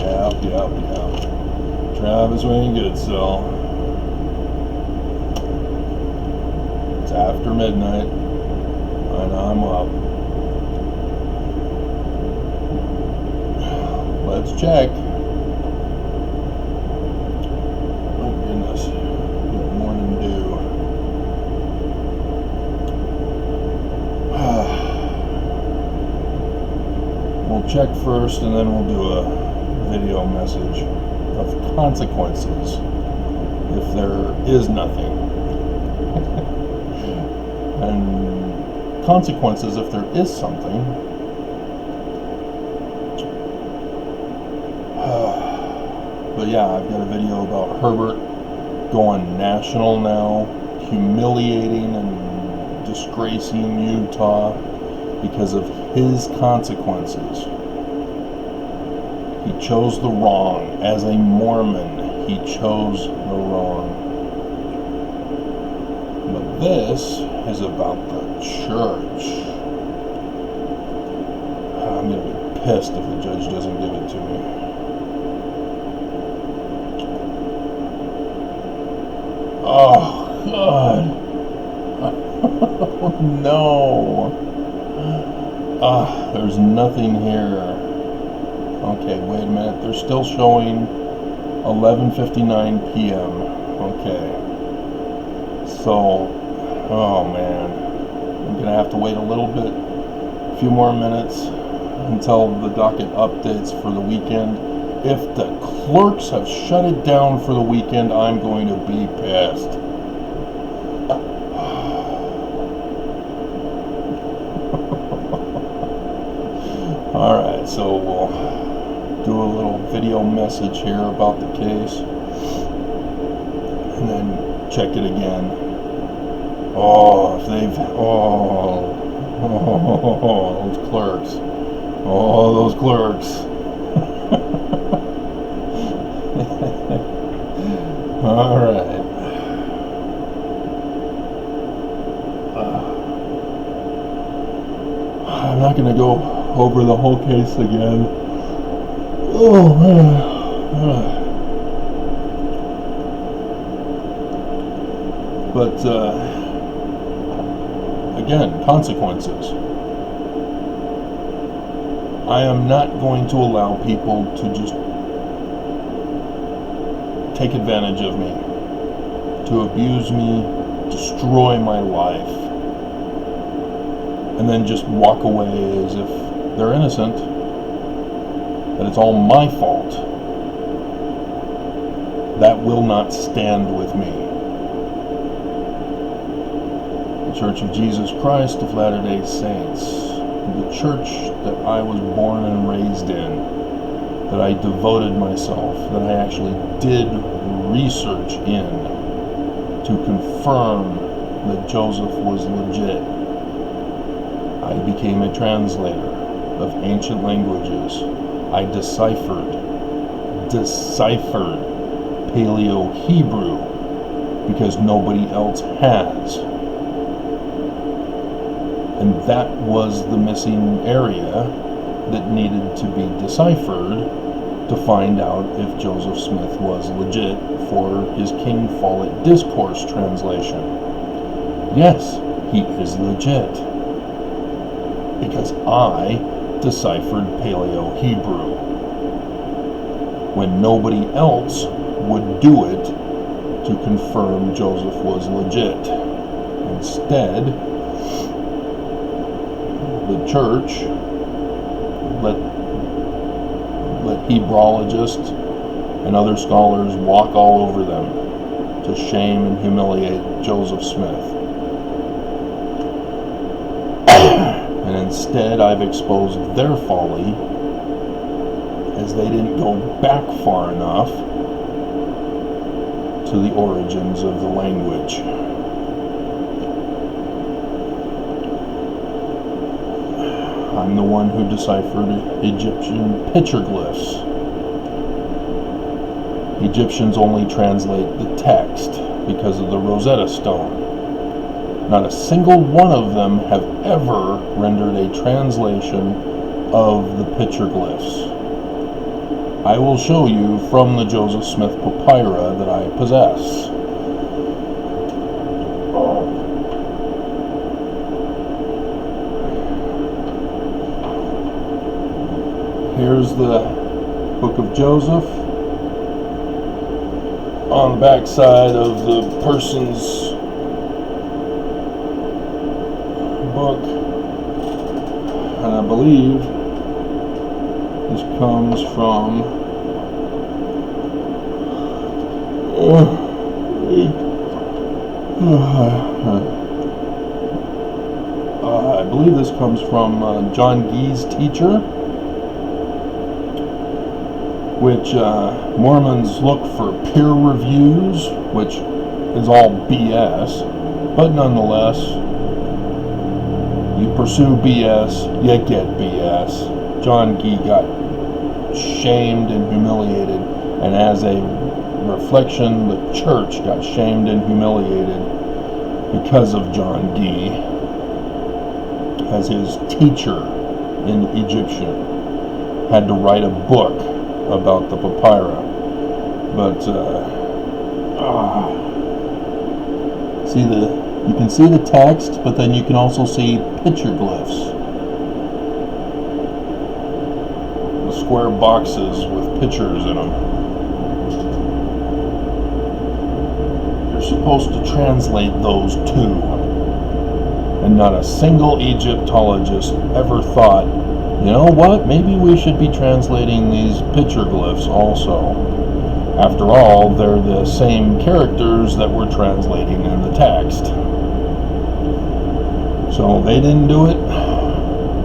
Yep. Travis Wayne Goodsill. It's after midnight, and I'm up. Let's check. Oh goodness, good morning dew. We'll check first, and then we'll do a video message of consequences if there is nothing. And consequences if there is something. But yeah, I've got a video about Herbert going national now, humiliating and disgracing Utah because of his consequences. He chose the wrong. As a Mormon, he chose the wrong. But this is about the church. I'm going to be pissed if the judge doesn't give it to me. Oh, God. Oh, no. There's nothing here. Okay, wait a minute. They're still showing 11:59 p.m. Okay. So, oh man. I'm going to have to wait a little bit, a few more minutes until the docket updates for the weekend. If the clerks have shut it down for the weekend, I'm going to be pissed. Alright, so we'll do a little video message here about the case and then check it again. Oh, if they've... Oh, those clerks. Oh, those clerks. Alright. I'm not going to go over the whole case again. Oh, man. But, again, consequences. I am not going to allow people to just take advantage of me, to abuse me, destroy my life, and then just walk away as if they're innocent, that it's all my fault. That will not stand with me. The Church of Jesus Christ of Latter-day Saints, the church that I was born and raised in, that I devoted myself, that I actually did research in to confirm that Joseph was legit. I became a translator of ancient languages. I deciphered Paleo-Hebrew because nobody else has. And that was the missing area that needed to be deciphered to find out if Joseph Smith was legit for his King Follett Discourse translation. Yes, he is legit. Because I deciphered Paleo-Hebrew when nobody else would do it to confirm Joseph was legit. Instead, the church let Hebrologists and other scholars walk all over them to shame and humiliate Joseph Smith. And instead, I've exposed their folly as they didn't go back far enough to the origins of the language. I'm the one who deciphered Egyptian petroglyphs. Egyptians only translate the text because of the Rosetta Stone. Not a single one of them have ever rendered a translation of the petroglyphs. I will show you from the Joseph Smith papyra that I possess. Here's the Book of Joseph on the back side of the person's book, and I believe this comes from I believe this comes from John Gee's teacher, which Mormons look for peer reviews, which is all BS, but nonetheless, you pursue BS, you get BS. John Gee got shamed and humiliated, and as a reflection, the church got shamed and humiliated because of John Gee as his teacher in Egyptian had to write a book about the papyra. But you can see the text, but then you can also see picture glyphs, the square boxes with pictures in them. You're supposed to translate those too, and not a single Egyptologist ever thought, you know what, maybe we should be translating these picture glyphs also. After all, they're the same characters that we're translating in the text. So they didn't do it.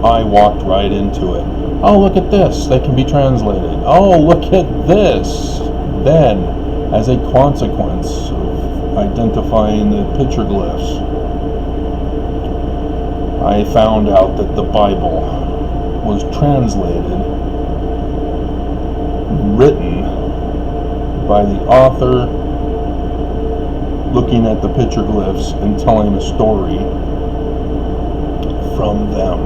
I walked right into it. Oh, look at this. They can be translated. Oh, look at this. Then, as a consequence of identifying the picture glyphs, I found out that the Bible was translated, written by the author looking at the picture glyphs and telling a story from them.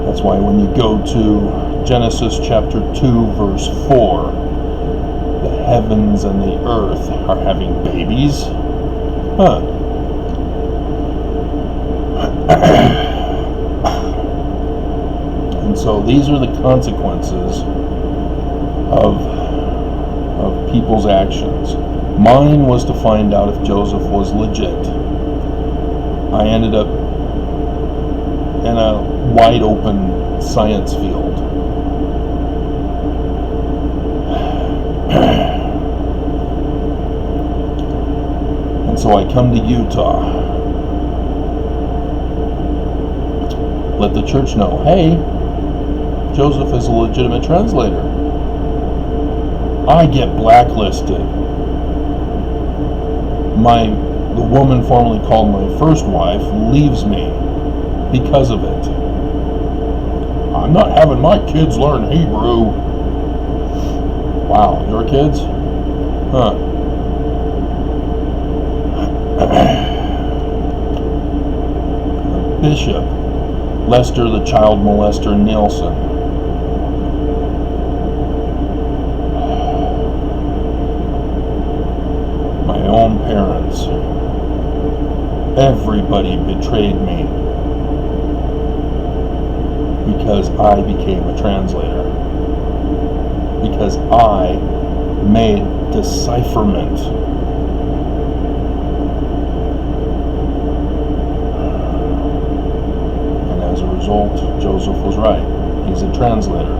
That's why when you go to Genesis chapter 2 verse 4, the heavens and the earth are having babies. And so these are the consequences of people's actions. Mine was to find out if Joseph was legit. I ended up in a wide open science field. And so I come to Utah. Let the church know, hey, Joseph is a legitimate translator. I get blacklisted. The woman formerly called my first wife leaves me because of it. I'm not having my kids learn Hebrew. Wow, your kids? Huh. Bishop Lester the child molester Nielsen. My own parents. Everybody betrayed me because I became a translator. Because I made decipherment. And as a result, Joseph was right. He's a translator.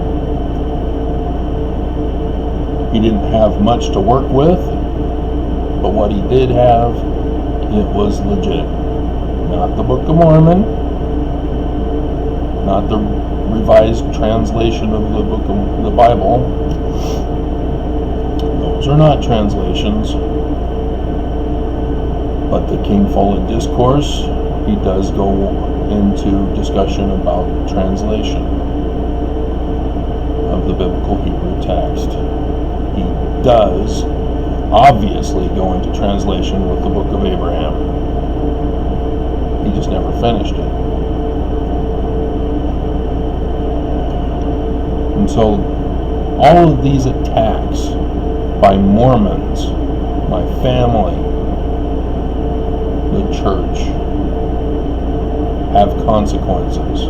He didn't have much to work with, but what he did have, it was legit. Not the Book of Mormon, not the revised translation of the book of the Bible. Those are not translations. But the King Follett Discourse, he does go into discussion about translation of the biblical Hebrew text. He does obviously go into translation with the Book of Abraham. He just never finished it. And so All of these attacks by Mormons, my family, the church, have consequences.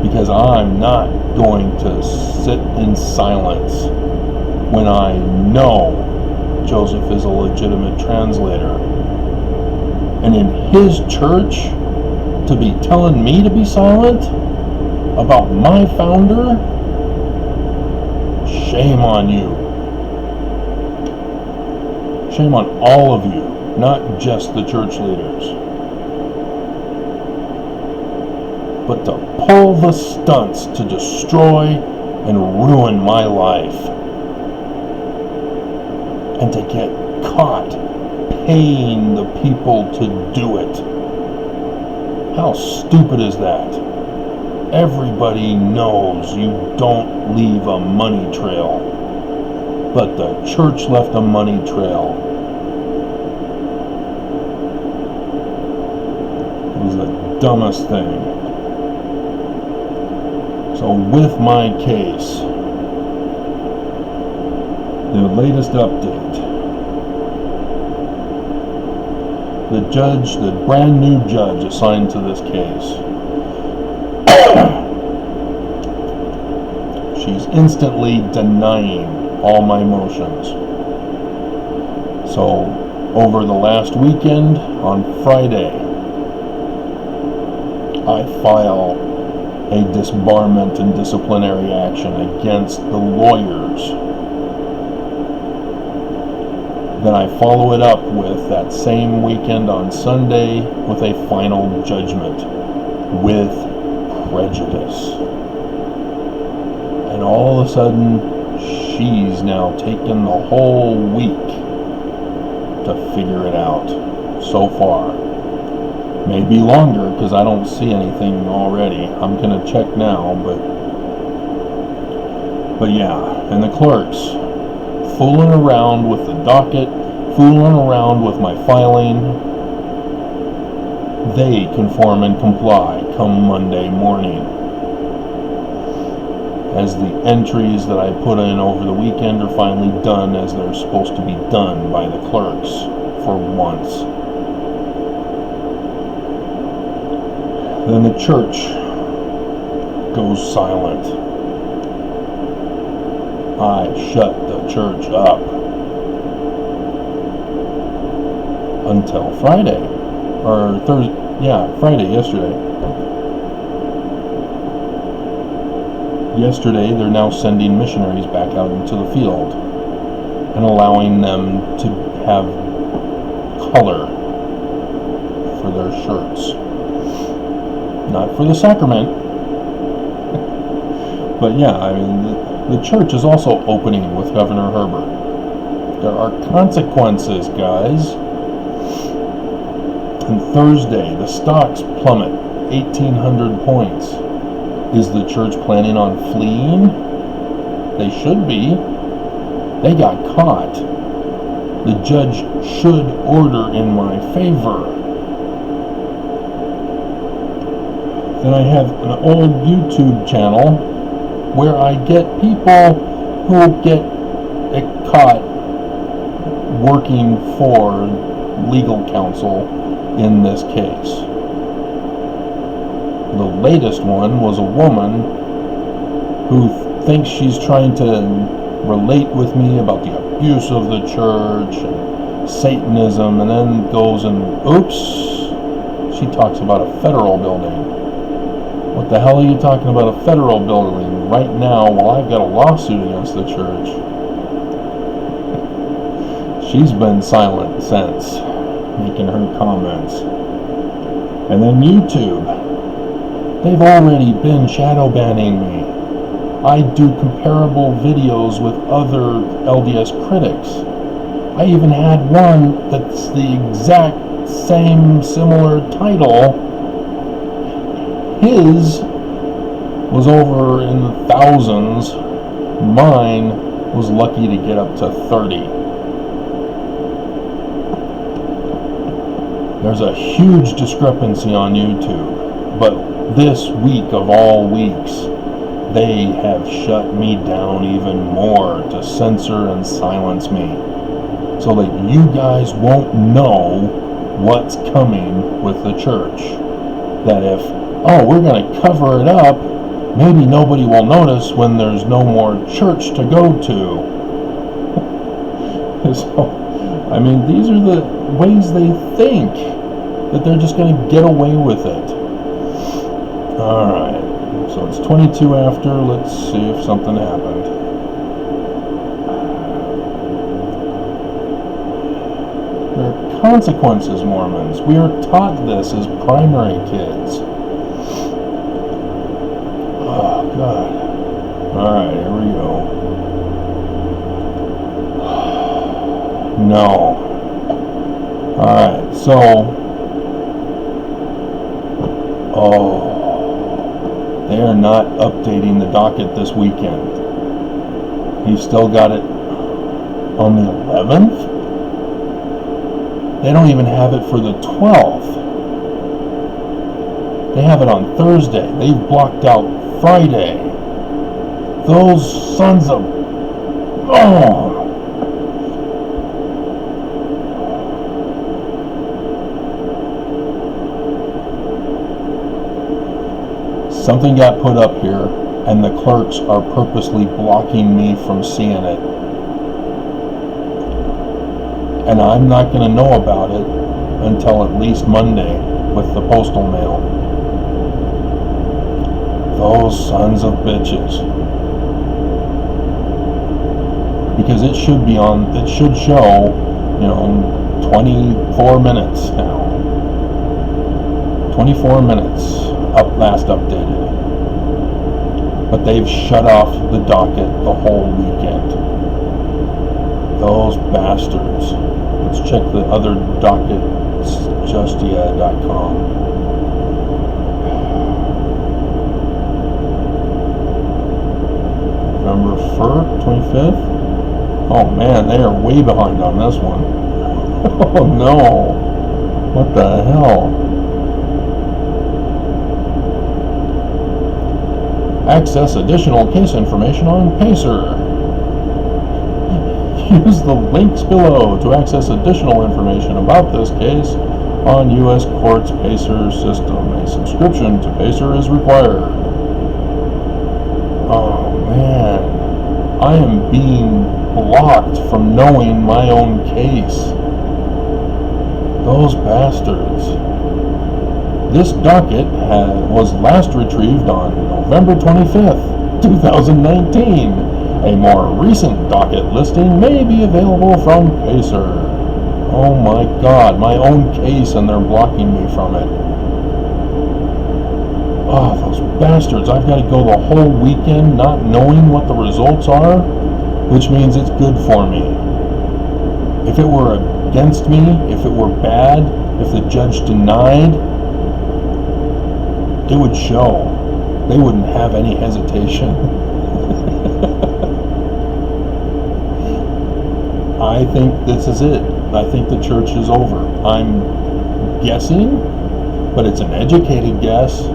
Because I'm not going to sit in silence when I know Joseph is a legitimate translator. And in his church, to be telling me to be silent about my founder? Shame on you. Shame on all of you, not just the church leaders. But to pull the stunts to destroy and ruin my life, and to get caught paying the people to do it. How stupid is that? Everybody knows you don't leave a money trail, but the church left a money trail. It was the dumbest thing. So with my case, the latest update. The brand new judge assigned to this case, she's instantly denying all my motions. So, over the last weekend, on Friday, I file a disbarment and disciplinary action against the lawyers. Then I follow it up with that same weekend on Sunday with a final judgment with prejudice. And all of a sudden, she's now taken the whole week to figure it out so far. Maybe longer because I don't see anything already. I'm going to check now, but yeah, and the clerks fooling around with the docket, fooling around with my filing. They conform and comply come Monday morning, as the entries that I put in over the weekend are finally done as they're supposed to be done by the clerks for once. Then the church goes silent. I shut the church up until Friday, or Thursday, Friday, yesterday. Yesterday, they're now sending missionaries back out into the field and allowing them to have color for their shirts. Not for the sacrament, but the church is also opening with Governor Herbert. There are consequences, guys. And Thursday, the stocks plummet 1,800 points. Is the church planning on fleeing? They should be. They got caught. The judge should order in my favor. Then I have an old YouTube channel where I get people who get caught working for legal counsel in this case. The latest one was a woman who thinks she's trying to relate with me about the abuse of the church and Satanism, and then goes and, oops, she talks about a federal building. What the hell are you talking about a federal building right now while I've got a lawsuit against the church? She's been silent since, making her comments. And then YouTube. They've already been shadow banning me. I do comparable videos with other LDS critics. I even had one that's the exact same similar title. His was over in the thousands. Mine was lucky to get up to 30. There's a huge discrepancy on YouTube, but this week of all weeks, they have shut me down even more to censor and silence me, so that you guys won't know what's coming with the church. That if, we're going to cover it up, maybe nobody will notice when there's no more church to go to. So, I mean, these are the ways they think, that they're just going to get away with it. Alright, so it's 22 after. Let's see if something happened. There are consequences, Mormons. We are taught this as primary kids. Oh, God. Alright, here we go. No. Alright, so... they are not updating the docket this weekend. You've still got it on the 11th? They don't even have it for the 12th. They have it on Thursday. They've blocked out Friday. Those sons of... Something got put up here, and the clerks are purposely blocking me from seeing it. And I'm not going to know about it until at least Monday with the postal mail. Those sons of bitches. Because it should be on, it should show, 24 minutes now. 24 minutes last updated. But they've shut off the docket the whole weekend. Those bastards. Let's check the other docket, justia.com. November 1st, 25th? Oh man, they are way behind on this one. Oh no. What the hell? Access additional case information on Pacer. Use the links below to access additional information about this case on U.S. Court's Pacer system. A subscription to Pacer is required. Oh man, I am being blocked from knowing my own case. Those bastards. This docket was last retrieved on November 25th, 2019. A more recent docket listing may be available from Pacer. Oh my God, my own case, and they're blocking me from it. Oh, those bastards. I've got to go the whole weekend not knowing what the results are, which means it's good for me. If it were against me, if it were bad, if the judge denied, it would show. They wouldn't have any hesitation. I think this is it. I think the church is over. I'm guessing, but it's an educated guess,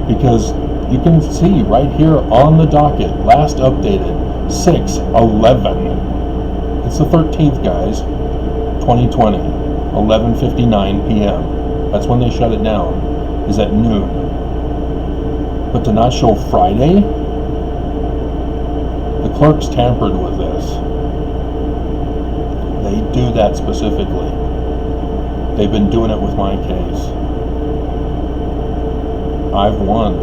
because you can see right here on the docket, last updated 6/11. It's the 13th, guys. 2020, 11:59 p.m. That's when they shut it down. Is at noon. But to not show Friday, the clerks tampered with this. They do that specifically. They've been doing it with my case. I've won.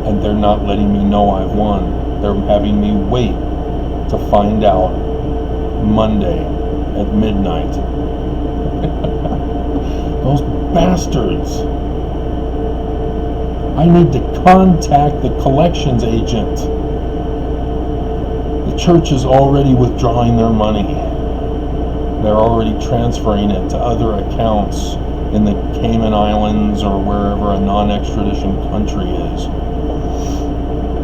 And they're not letting me know I've won. They're having me wait to find out Monday at midnight. Those bastards. I need to contact the collections agent. The church is already withdrawing their money. They're already transferring it to other accounts in the Cayman Islands or wherever a non-extradition country is.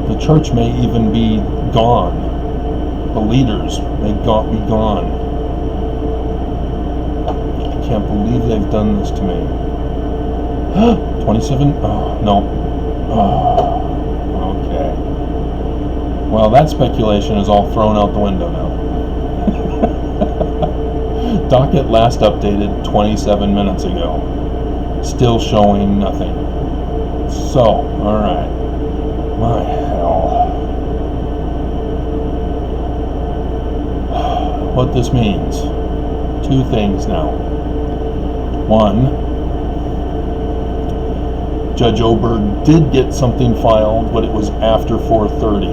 The church may even be gone. The leaders may be gone. I can't believe they've done this to me. 27? Oh, no. Oh, Well, that speculation is all thrown out the window now. Docket last updated 27 minutes ago. Still showing nothing. So, alright. My hell. What this means. Two things now. One, Judge Oberg did get something filed, but it was after 4:30,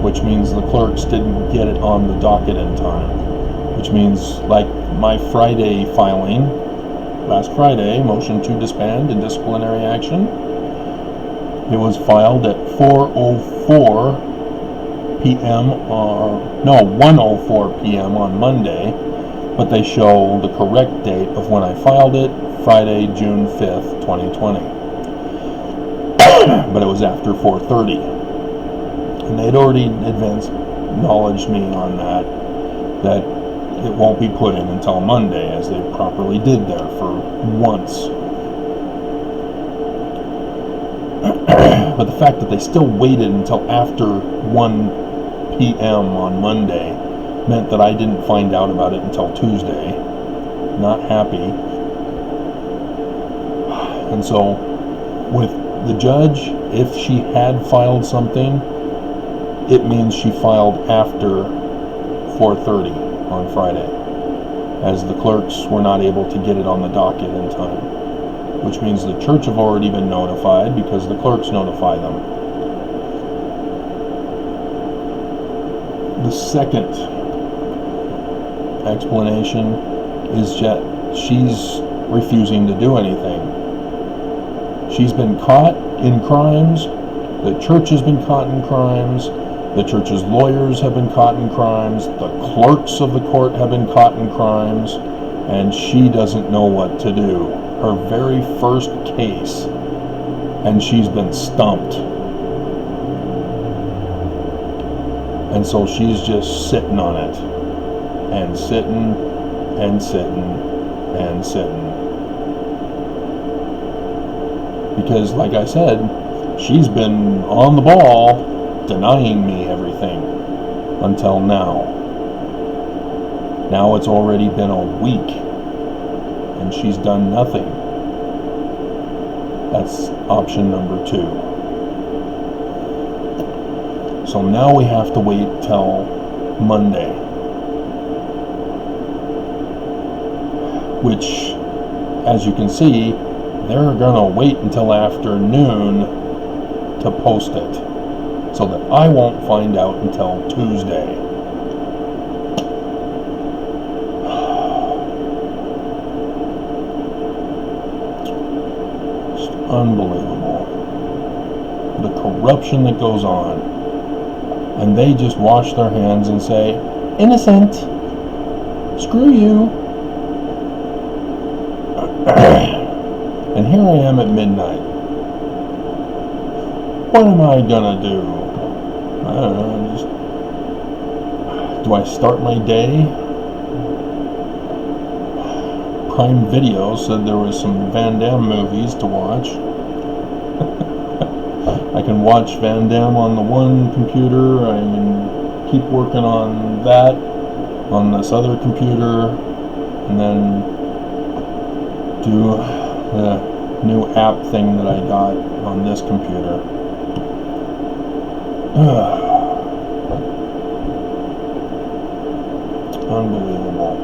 which means the clerks didn't get it on the docket in time. Which means, like my Friday filing, last Friday, motion to disband in disciplinary action, it was filed at 4:04 p.m. or no, 1:04 p.m. on Monday, but they show the correct date of when I filed it, Friday, June 5th, 2020. But it was after 4:30. And they'd already acknowledged me on that it won't be put in until Monday, as they properly did there for once. But the fact that they still waited until after 1 p.m. on Monday meant that I didn't find out about it until Tuesday. Not happy. And so, with the judge, if she had filed something, it means she filed after 4:30 on Friday, as the clerks were not able to get it on the docket in time, which means the church have already been notified because the clerks notify them. The second explanation is that she's refusing to do anything. She's been caught in crimes, the church has been caught in crimes, the church's lawyers have been caught in crimes, the clerks of the court have been caught in crimes, and she doesn't know what to do. Her very first case, and she's been stumped. And so she's just sitting on it, and sitting, and sitting, and sitting. Because, like I said, she's been on the ball, denying me everything until now. Now it's already been a week and she's done nothing. That's option number 2. So now we have to wait till Monday, which, as you can see, they're gonna wait until afternoon to post it, so that I won't find out until Tuesday. Just unbelievable. The corruption that goes on. And they just wash their hands and say, innocent, screw you. And here I am at midnight. What am I gonna do? I don't know, do I start my day? Prime Video said there was some Van Damme movies to watch. I can watch Van Damme on the one computer, I can keep working on that on this other computer, and then do the new app thing that I got on this computer. Unbelievable.